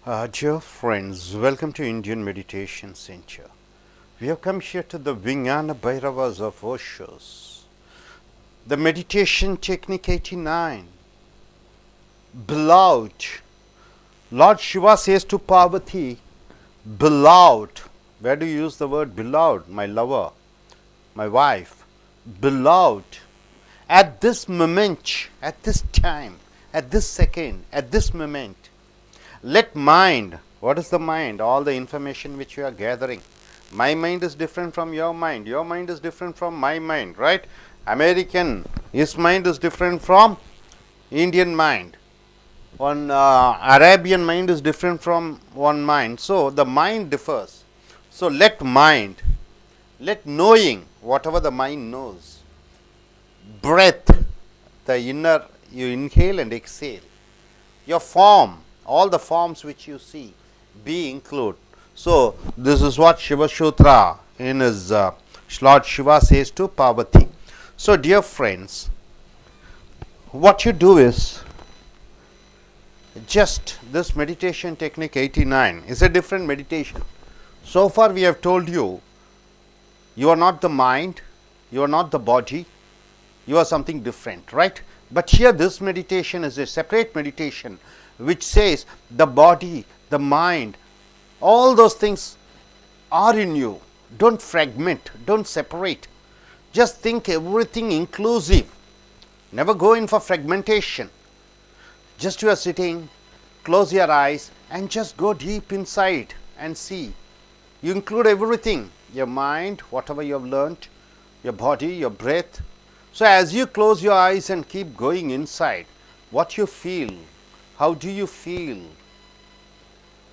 Dear friends, welcome to Indian Meditation Center. We have come here to the Vijnana Bhairavas of Oshos. The meditation technique 89. Beloved. Lord Shiva says to Parvati, beloved. Where do you use the word beloved? My lover, my wife. Beloved. At this moment, at this time, at this second, at this moment, let mind, what is the mind? All the information which you are gathering. My mind is different from your mind is different from my mind, right? American, his mind is different from Indian mind. One Arabian mind is different from one mind. So, the mind differs. So, let mind, let knowing, whatever the mind knows. Breath, the inner, you inhale and exhale. Your form, all the forms which you see, be include. So, this is what Shiva Sutra in his Lord Shiva says to Parvati. So, dear friends, what you do is just this meditation technique 89 is a different meditation. So far we have told you, you are not the mind, you are not the body, you are something different, right? But here this meditation is a separate meditation which says the body, the mind, all those things are in you. Don't fragment, don't separate. Just think everything inclusive. Never go in for fragmentation. Just you are sitting, close your eyes and just go deep inside and see. You include everything, your mind, whatever you have learnt, your body, your breath. So, as you close your eyes and keep going inside, what you feel, how do you feel?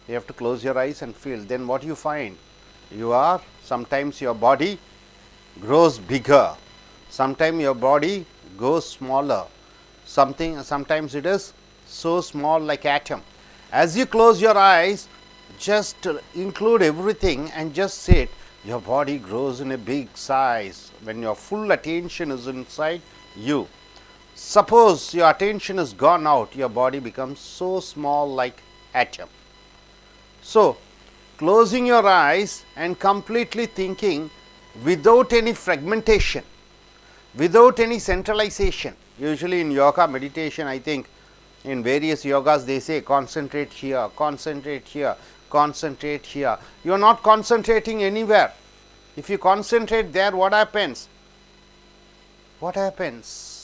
You have to close your eyes and feel. Then what you find? You are, sometimes your body grows bigger, sometimes your body goes smaller, sometimes it is so small like atom. As you close your eyes, just include everything and just sit. Your body grows in a big size when your full attention is inside you. Suppose your attention is gone out, your body becomes so small like atom. So, closing your eyes and completely thinking without any fragmentation, without any centralization. Usually in yoga meditation, I think in various yogas they say concentrate here, concentrate here, concentrate here. You are not concentrating anywhere. If you concentrate there, what happens? What happens?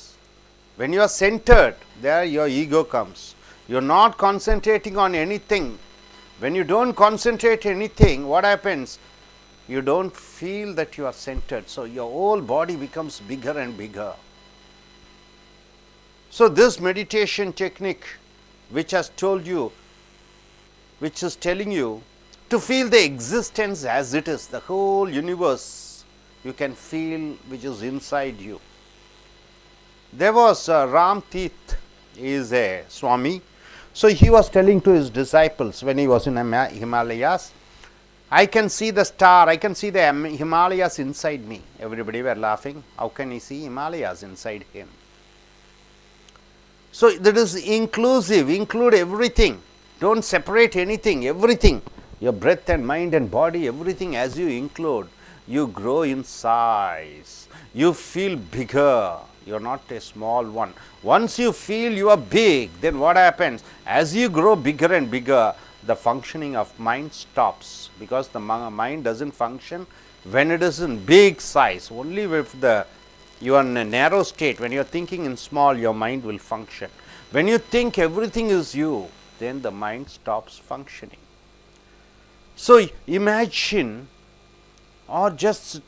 When you are centered, there your ego comes. You are not concentrating on anything. When you don't concentrate anything, what happens? You don't feel that you are centered. So, your whole body becomes bigger and bigger. So, this meditation technique which has told you, which is telling you to feel the existence as it is, the whole universe you can feel which is inside you. There was Ram Tirth, he is a Swami. So, he was telling to his disciples when he was in Himalayas, I can see the star, I can see the Himalayas inside me. Everybody were laughing, how can he see Himalayas inside him? So, that is inclusive, include everything, don't separate anything, everything, your breath and mind and body, everything as you include, you grow in size, you feel bigger, you are not a small one. Once you feel you are big, then what happens? As you grow bigger and bigger, the functioning of mind stops, because the mind does not function when it is in big size. Only if you are in a narrow state, when you are thinking in small, your mind will function. When you think everything is you, then the mind stops functioning. So, imagine, or just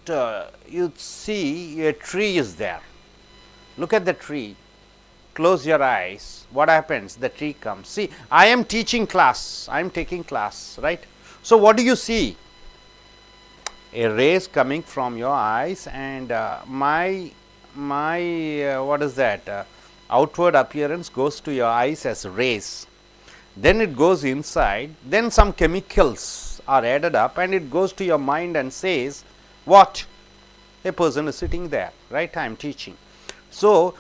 you see a tree is there. Look at the tree, close your eyes, what happens? The tree comes. See, I am teaching class, I am taking class, right? So, what do you see? A rays coming from your eyes, and my what is that? Outward appearance goes to your eyes as rays. Then it goes inside, then some chemicals are added up and it goes to your mind and says, what? A person is sitting there, right? I am teaching. So,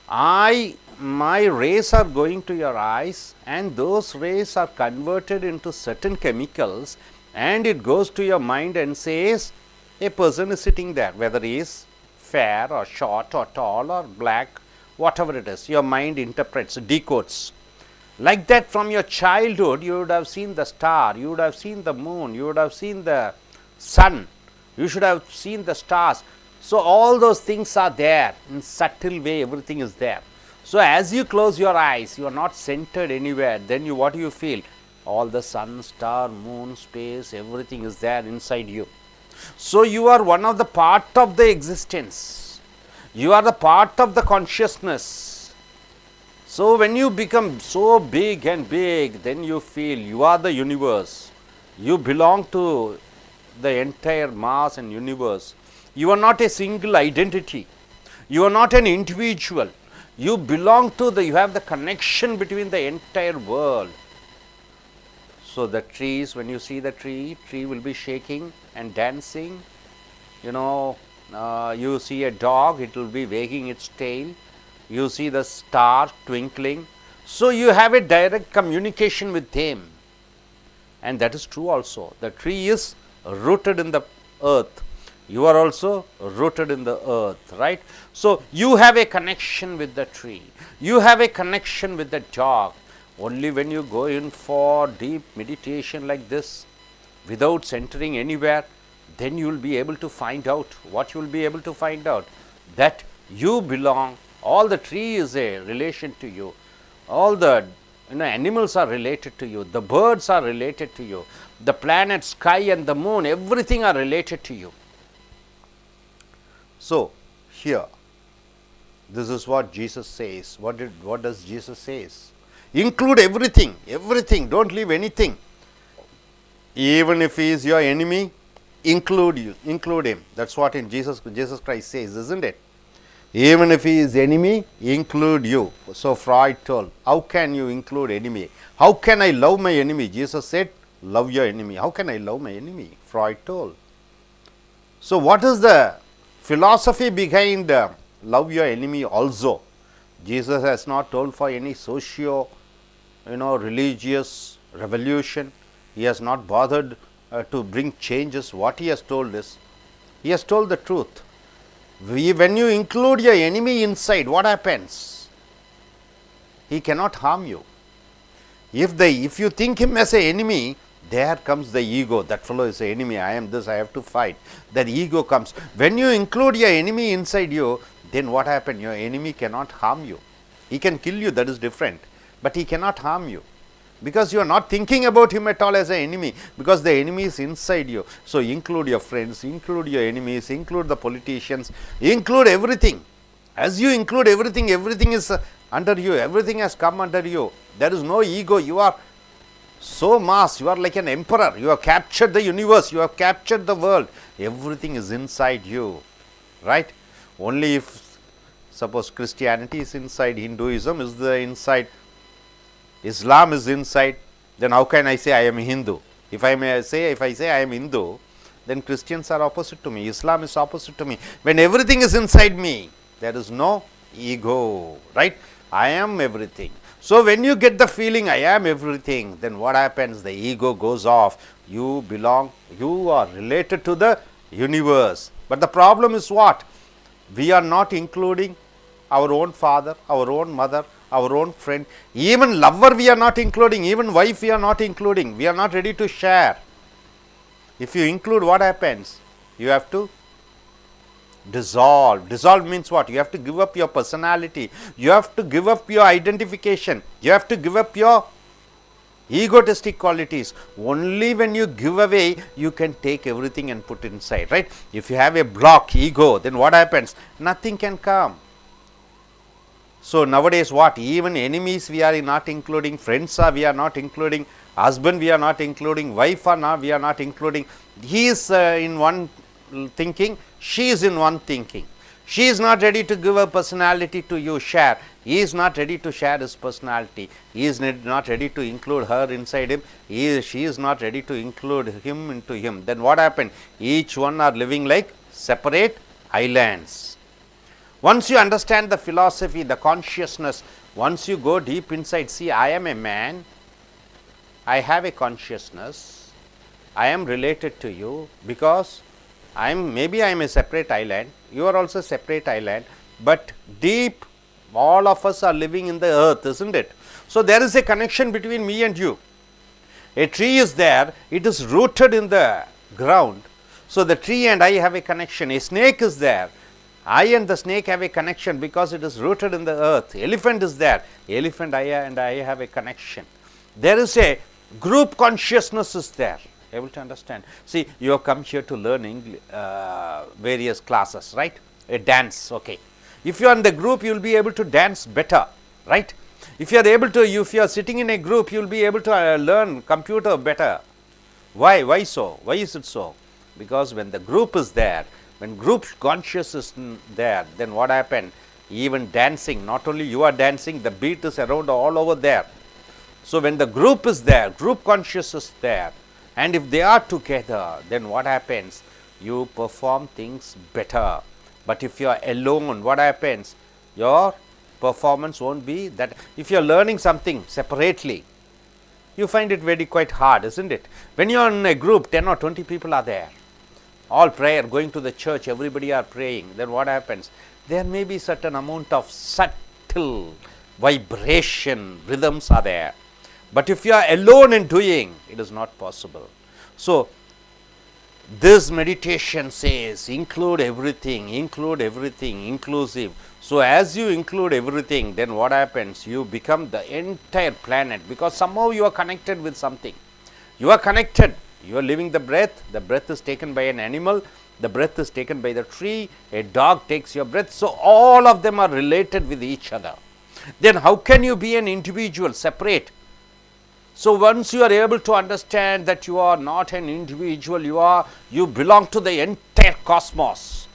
I my rays are going to your eyes and those rays are converted into certain chemicals and it goes to your mind and says a person is sitting there, whether he is fair or short or tall or black, whatever it is, your mind interprets, decodes. Like that, from your childhood, you would have seen the star, you would have seen the moon, you would have seen the sun, you should have seen the stars. So, all those things are there in subtle way, everything is there. So, as you close your eyes, you are not centered anywhere, then you, what do you feel? All the sun, star, moon, space, everything is there inside you. So, you are one of the part of the existence, you are the part of the consciousness. So, when you become so big and big, then you feel you are the universe, you belong to the entire mass and universe. You are not a single identity, you are not an individual, you belong to the, you have the connection between the entire world. So, the trees, when you see the tree will be shaking and dancing, you know, you see a dog, it will be wagging its tail. You see the star twinkling. So, you have a direct communication with them, and that is true also. The tree is rooted in the earth, you are also rooted in the earth, right. So, you have a connection with the tree, you have a connection with the dog. Only when you go in for deep meditation like this, without centering anywhere, then you will be able to find out, what you will be able to find out, that you belong. All the tree is a relation to you, all the animals are related to you, the birds are related to you, the planet, sky and the moon, everything are related to you. So, here this is what Jesus says. What does Jesus says? Include everything, everything, don't leave anything. Even if he is your enemy, include him. That's what in Jesus Christ says, isn't it? Even if he is enemy, include you. So, Freud told, how can you include enemy? How can I love my enemy? Jesus said, love your enemy. How can I love my enemy? Freud told. So, what is the philosophy behind love your enemy also? Jesus has not told for any socio, religious revolution. He has not bothered to bring changes. What he has told is, he has told the truth. When you include your enemy inside, what happens? He cannot harm you. If you think him as an enemy, there comes the ego. That fellow is an enemy, I am this, I have to fight. That ego comes. When you include your enemy inside you, then what happens? Your enemy cannot harm you. He can kill you, that is different, but he cannot harm you, because you are not thinking about him at all as an enemy, because the enemy is inside you. So, include your friends, include your enemies, include the politicians, include everything. As you include everything, everything is under you, everything has come under you. There is no ego, you are so mass, you are like an emperor, you have captured the universe, you have captured the world, everything is inside you, right. Only if suppose Christianity is inside, Hinduism is the inside, Islam is inside, then how can I say I am Hindu? If I say I am Hindu, then Christians are opposite to me, Islam is opposite to me. When everything is inside me, there is no ego, right. I am everything. So, when you get the feeling I am everything, then what happens? The ego goes off, you belong, you are related to the universe. But the problem is what? We are not including our own father, our own mother, our own friend, even lover we are not including, even wife we are not including, we are not ready to share. If you include, what happens? You have to dissolve. Dissolve means what? You have to give up your personality, you have to give up your identification, you have to give up your egotistic qualities. Only when you give away, you can take everything and put inside, right. If you have a block, ego, then what happens? Nothing can come. So, nowadays what? Even enemies we are not including, friends we are not including, husband we are not including, wife we are not including. He is in one thinking, she is in one thinking. She is not ready to give a personality to you, share. He is not ready to share his personality. He is not ready to include her inside him. She is not ready to include him into him. Then what happened? Each one are living like separate islands. Once you understand the philosophy, the consciousness, Once you go deep inside, see, I am a man, I have a consciousness, I am related to you because maybe I am a separate island, you are also a separate island, but deep all of us are living in the earth, isn't it? So, there is a connection between me and you. A tree is there, it is rooted in the ground. So, the tree and I have a connection. A snake is there, I and the snake have a connection because it is rooted in the earth. Elephant is there, elephant and I have a connection. There is a group consciousness is there. Able to understand? See, you have come here to learn various classes, right? A dance, okay. If you are in the group, you will be able to dance better, right? If you are able to, if you are sitting in a group, you will be able to learn computer better. Why? Why so? Why is it so? Because when the group is there, when group consciousness is there, then what happened? Even dancing, not only you are dancing, the beat is around all over there. So, when the group is there, group consciousness is there, and if they are together, then what happens? You perform things better. But if you are alone, what happens? Your performance won't be that. If you are learning something separately, you find it very quite hard, isn't it? When you are in a group, 10 or 20 people are there, all prayer, going to the church, everybody are praying, then what happens? There may be certain amount of subtle vibration, rhythms are there. But if you are alone in doing, it is not possible. So, this meditation says include everything, inclusive. So, as you include everything, then what happens? You become the entire planet, because somehow you are connected with something. You are connected, you are living the breath is taken by an animal, the breath is taken by the tree, a dog takes your breath. So, all of them are related with each other. Then how can you be an individual, separate? So, once you are able to understand that you are not an individual, you belong to the entire cosmos,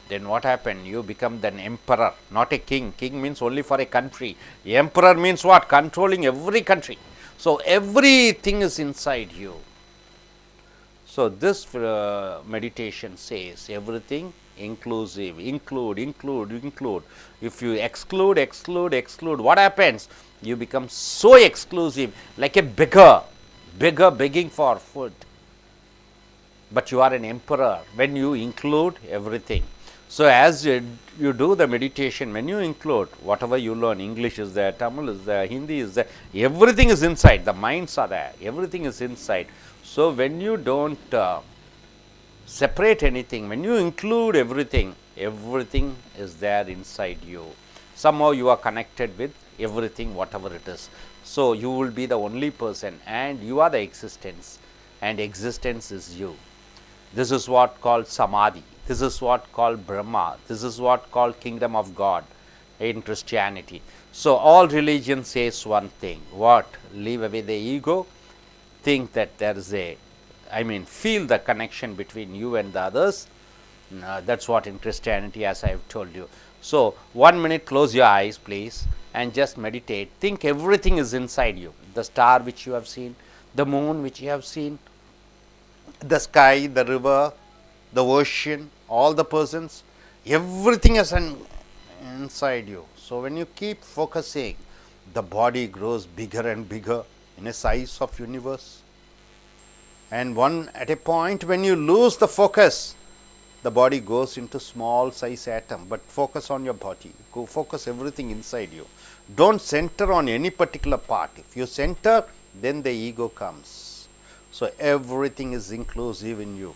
then what happened? You become an emperor, not a king. King means only for a country. Emperor means what? Controlling every country. So, everything is inside you. So, this meditation says everything inclusive, include. If you exclude, what happens? You become so exclusive, like a beggar begging for food. But you are an emperor when you include everything. So, as you do the meditation, when you include whatever you learn, English is there, Tamil is there, Hindi is there, everything is inside, the minds are there, everything is inside. So, when you don't separate anything, when you include everything, everything is there inside you. Somehow you are connected with everything, whatever it is. So, you will be the only person, and you are the existence, and existence is you. This is what called Samadhi. This is what called Brahma. This is what called Kingdom of God in Christianity. So, all religion says one thing. What? Leave away the ego. Think that there is feel the connection between you and the others. That is what in Christianity, as I have told you. So, 1 minute, close your eyes please, and just meditate. Think everything is inside you. The star which you have seen, the moon which you have seen, the sky, the river, the ocean, all the persons, everything is inside you. So, when you keep focusing, the body grows bigger and bigger in a size of universe, and at a point when you lose the focus, the body goes into small size atom. But focus on your body, go focus everything inside you. Don't center on any particular part. If you center, then the ego comes. So, everything is inclusive in you.